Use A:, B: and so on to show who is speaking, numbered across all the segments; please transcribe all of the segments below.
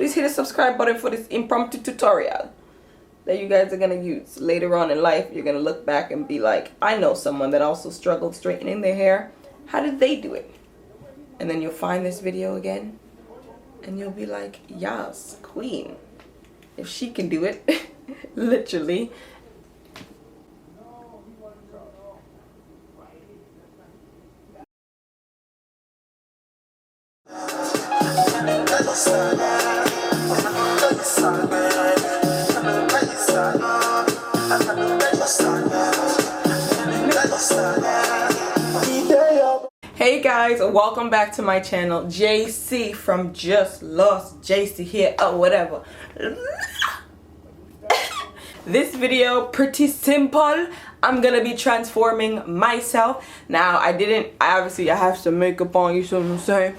A: please hit the subscribe button for this impromptu tutorial that you guys are going to use later on in life. You're going to look back and be like, I know someone that also struggled straightening their hair. How did they do it? And then you'll find this video again and you'll be like, yes, queen. If she can do it, literally. Hey guys, welcome back to my channel. JC from Just Lost JC here, or whatever. This video, pretty simple. I'm gonna be transforming myself. Now, I obviously have some makeup on, you see what I'm saying?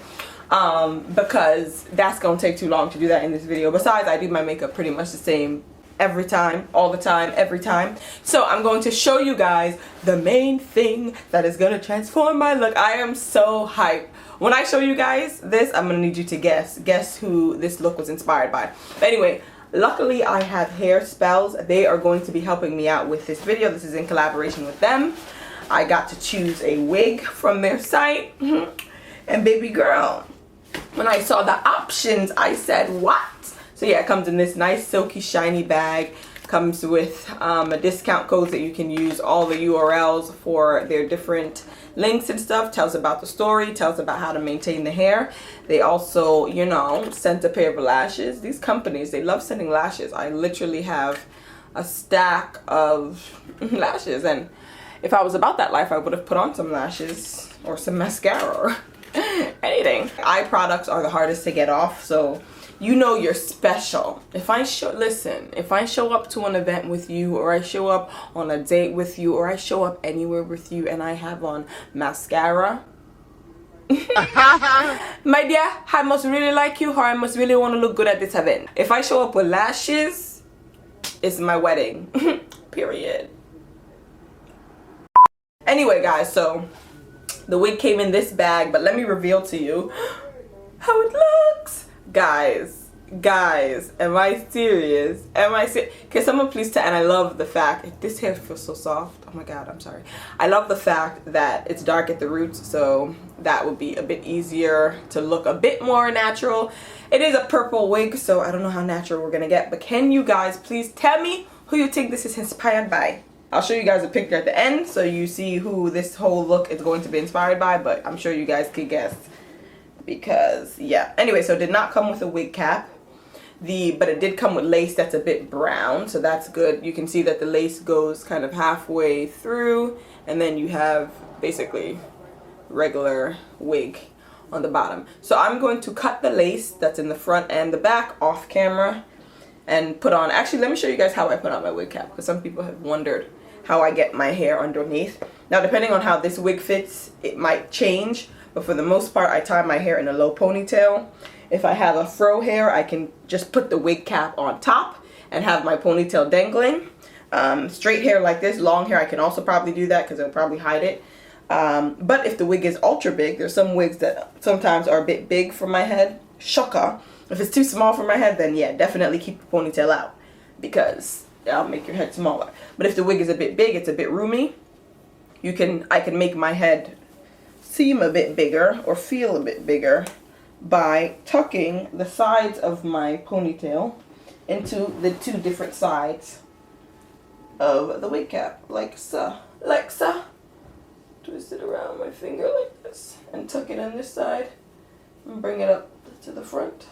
A: Because that's gonna take too long to do that in this video. Besides, I do my makeup pretty much the same every time, all the time, every time. So I'm going to show you guys the main thing that is gonna transform my look. I am so hyped. When I show you guys this, I'm gonna need you to guess who this look was inspired by. But anyway, luckily I have Hairspells. They are going to be helping me out with this video. This is in collaboration with them. I got to choose a wig from their site. And baby girl, when I saw the options, I said, what? So yeah, it comes in this nice silky shiny bag. Comes with a discount code that you can use, all the URLs for their different links and stuff. Tells about the story, tells about how to maintain the hair. They also, you know, sent a pair of lashes. These companies, they love sending lashes. I literally have a stack of lashes, and if I was about that life, I would have put on some lashes or some mascara or anything. Eye products are the hardest to get off, so you know you're special. If I show up to an event with you, or I show up on a date with you, or I show up anywhere with you and I have on mascara, my dear, I must really like you, or I must really want to look good at this event. If I show up with lashes, it's my wedding. Period. Anyway guys, so the wig came in this bag, but let me reveal to you how it looks. Guys, am I serious? Can someone please tell? And I love the fact, this hair feels so soft. Oh my god, I'm sorry. I love the fact that it's dark at the roots, so that would be a bit easier to look a bit more natural. It is a purple wig, so I don't know how natural we're gonna get, but can you guys please tell me who you think this is inspired by? I'll show you guys a picture at the end so you see who this whole look is going to be inspired by, but I'm sure you guys could guess. Because yeah, anyway, so it did not come with a wig cap, but it did come with lace that's a bit brown, so that's good. You can see that the lace goes kind of halfway through, and then you have basically regular wig on the bottom. So I'm going to cut the lace that's in the front and the back off camera and put on, actually let me show you guys how I put on my wig cap, because some people have wondered how I get my hair underneath. Now depending on how this wig fits, it might change. But for the most part, I tie my hair in a low ponytail. If I have a fro hair, I can just put the wig cap on top and have my ponytail dangling. Straight hair like this, long hair, I can also probably do that because it'll probably hide it. But if the wig is ultra big, there's some wigs that sometimes are a bit big for my head. Shocker. If it's too small for my head, then yeah, definitely keep the ponytail out because it'll make your head smaller. But if the wig is a bit big, it's a bit roomy, I can make my head seem a bit bigger or feel a bit bigger by tucking the sides of my ponytail into the two different sides of the wig cap, like so. Twist it around my finger like this and tuck it on this side and bring it up to the front.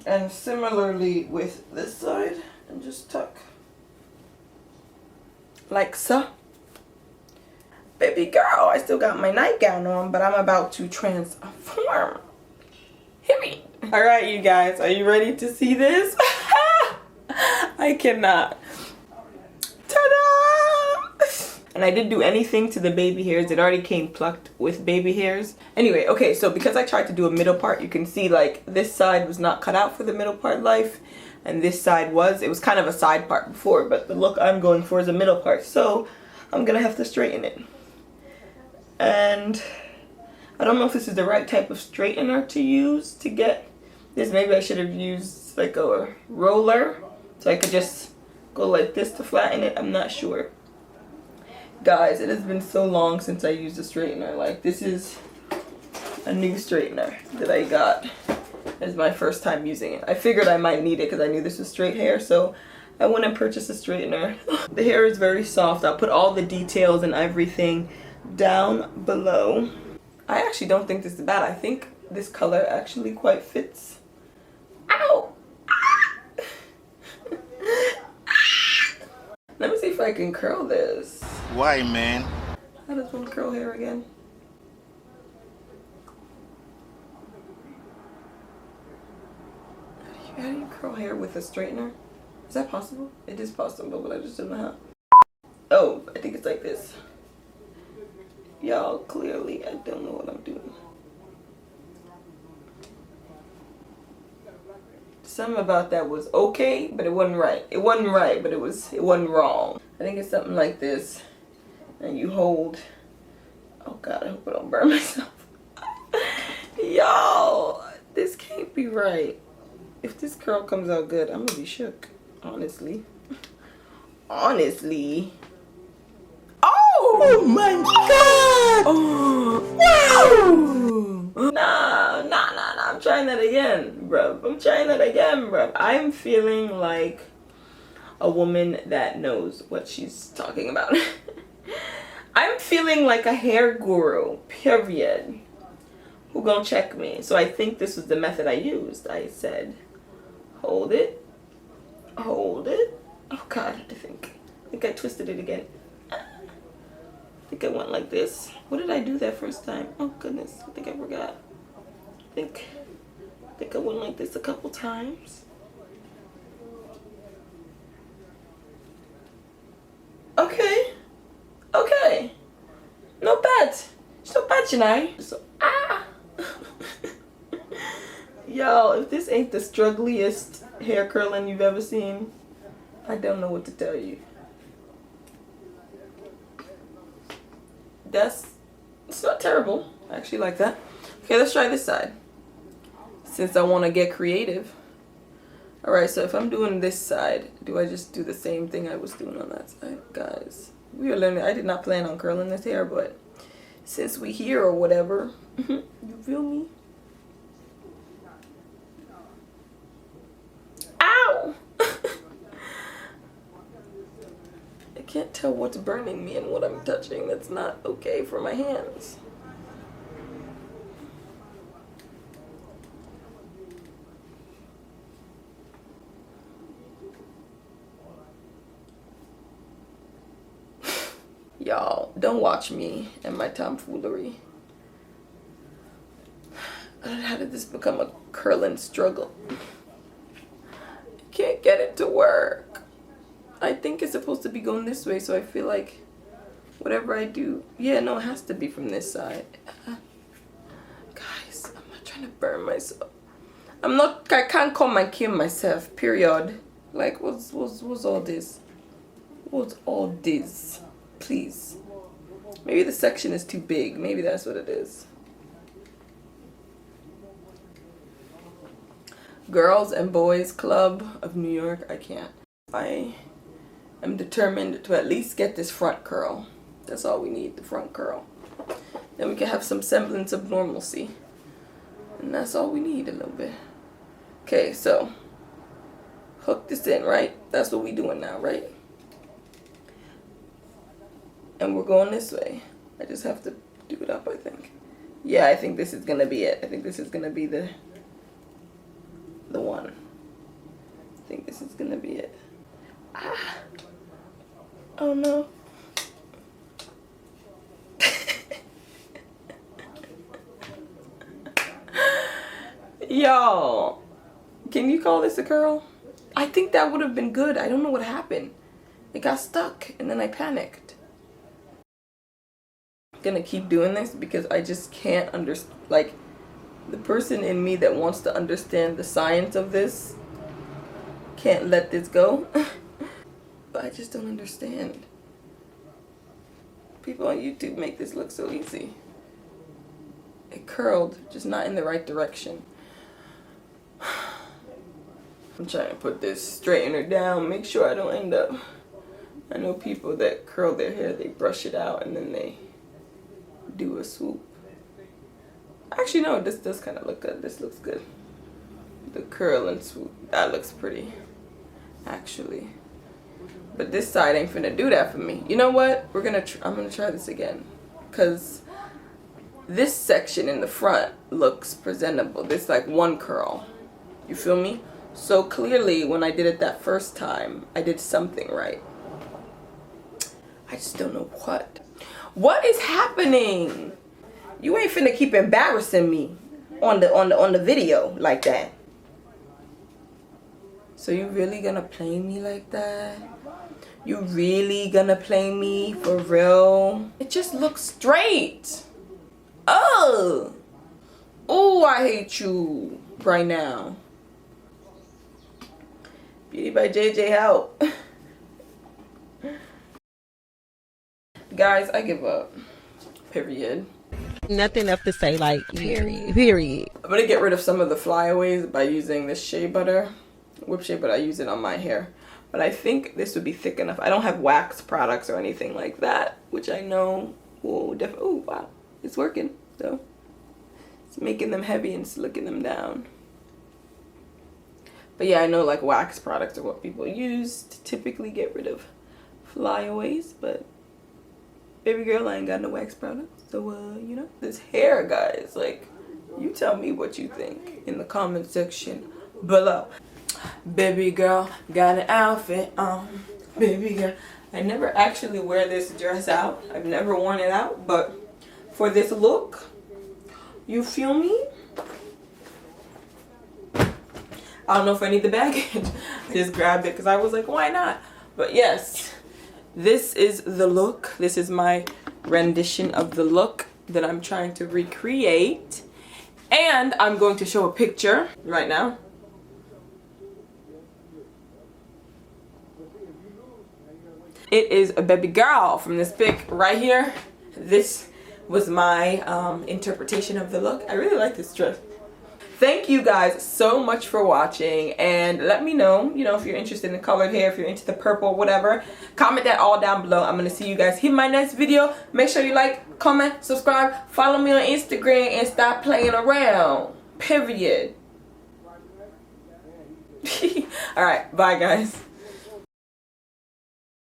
A: And similarly with this side, and just tuck like so. Baby girl, I still got my nightgown on, but I'm about to transform. Hit me. Alright, you guys, are you ready to see this? I cannot. Ta-da! And I didn't do anything to the baby hairs. It already came plucked with baby hairs. Anyway, okay, so because I tried to do a middle part, you can see like this side was not cut out for the middle part life, and this side was. It was kind of a side part before, but the look I'm going for is a middle part. So I'm gonna have to straighten it. And I don't know if this is the right type of straightener to use to get This, maybe I should have used like a roller so I could just go like this to flatten it. I'm not sure. Guys, it has been so long since I used a straightener. Like, this is a new straightener that I got. It's my first time using it. I figured I might need it because I knew this was straight hair, so I went and purchased a straightener. The hair is very soft. I'll put all the details and everything down below. I actually don't think this is bad. I think this color actually quite fits. Ow! Let me see if I can curl this.
B: Why, man?
A: How does one curl hair again? How do you curl hair with a straightener? Is that possible? It is possible, but I just don't know how. Oh, I think it's like this. Y'all, clearly I don't know what I'm doing. Something about that was okay, but it wasn't right. It wasn't right, but it wasn't wrong. I think it's something like this. And you hold, oh God, I hope I don't burn myself. Y'all, this can't be right. If this curl comes out good, I'm gonna be shook, honestly. Honestly. Oh my God! Oh, wow! Nah, I'm trying that again, bruv. I'm trying that again, bruv. I'm feeling like a woman that knows what she's talking about. I'm feeling like a hair guru, period. Who gonna check me? So I think this was the method I used. I said, hold it, hold it. Oh God, I think I twisted it again. I think I went like this. What did I do that first time? Oh goodness, I think I forgot. I think I went like this a couple times. Okay. Okay. Not bad. It's not bad, you know. So, Y'all, if this ain't the struggliest hair curling you've ever seen, I don't know what to tell you. It's not terrible. I actually like that. Okay, let's try this side. Since I want to get creative. Alright, so if I'm doing this side, do I just do the same thing I was doing on that side? Guys, we are learning. I did not plan on curling this hair, but since we here or whatever, you feel me? Ow! I can't tell what's burning me and what I'm touching. That's not okay for my hands. Y'all, don't watch me and my tomfoolery. How did this become a curling struggle? Can't get it to work. I think it's supposed to be going this way, so I feel like whatever I do, yeah, no, it has to be from this side. Guys, I'm not trying to burn myself. I can't come and kill myself, period. Like, what's all this? What's all this? Please. Maybe the section is too big. Maybe that's what it is. Girls and Boys Club of New York. I can't. I am determined to at least get this front curl. That's all we need, the front curl. Then we can have some semblance of normalcy. And that's all we need, a little bit. Okay, so hook this in, right? That's what we're doing now, right? And we're going this way. I just have to do it up, I think. Yeah, I think this is gonna be it. I think this is gonna be the one. I think this is gonna be it. Ah. Oh no. Y'all, can you call this a curl? I think that would have been good. I don't know what happened. It got stuck and then I panicked. I'm gonna keep doing this because I just can't understand. Like, the person in me that wants to understand the science of this can't let this go. But I just don't understand. People on YouTube make this look so easy. It curled, just not in the right direction. I'm trying to put this straightener down, make sure I don't end up. I know people that curl their hair, they brush it out and then they do a swoop. Actually, no, this does kind of look good. This looks good. The curl and swoop, that looks pretty, actually. But this side ain't finna do that for me. You know what? I'm gonna try this again, cause this section in the front looks presentable. This like one curl. You feel me? So clearly, when I did it that first time, I did something right. I just don't know what. What is happening? You ain't finna keep embarrassing me on the video like that. So you really gonna play me like that? You really gonna play me for real? It just looks straight. Oh, I hate you right now. Beauty by JJ, help. Guys, I give up. Period.
B: Nothing else to say, like, period.
A: I'm gonna get rid of some of the flyaways by using this shea butter. Whip shea butter, I use it on my hair. But I think this would be thick enough. I don't have wax products or anything like that, which I know will definitely, oh wow, it's working though. It's making them heavy and slicking them down. But yeah, I know like wax products are what people use to typically get rid of flyaways, but baby girl, I ain't got no wax products. So, you know, this hair, guys, like, you tell me what you think in the comment section below. Baby girl, got an outfit on. Baby girl. I never actually wear this dress out. I've never worn it out, but for this look, you feel me? I don't know if I need the baggage. I just grabbed it because I was like, why not? But yes, this is the look. This is my rendition of the look that I'm trying to recreate. And I'm going to show a picture right now. It is a baby girl from this pic right here. This was my interpretation of the look. I really like this dress. Thank you guys so much for watching, and let me know, you know, if you're interested in colored hair, if you're into the purple, whatever. Comment that all down below. I'm gonna see you guys in my next video. Make sure you like, comment, subscribe, follow me on Instagram, and stop playing around. Period. All right, bye guys.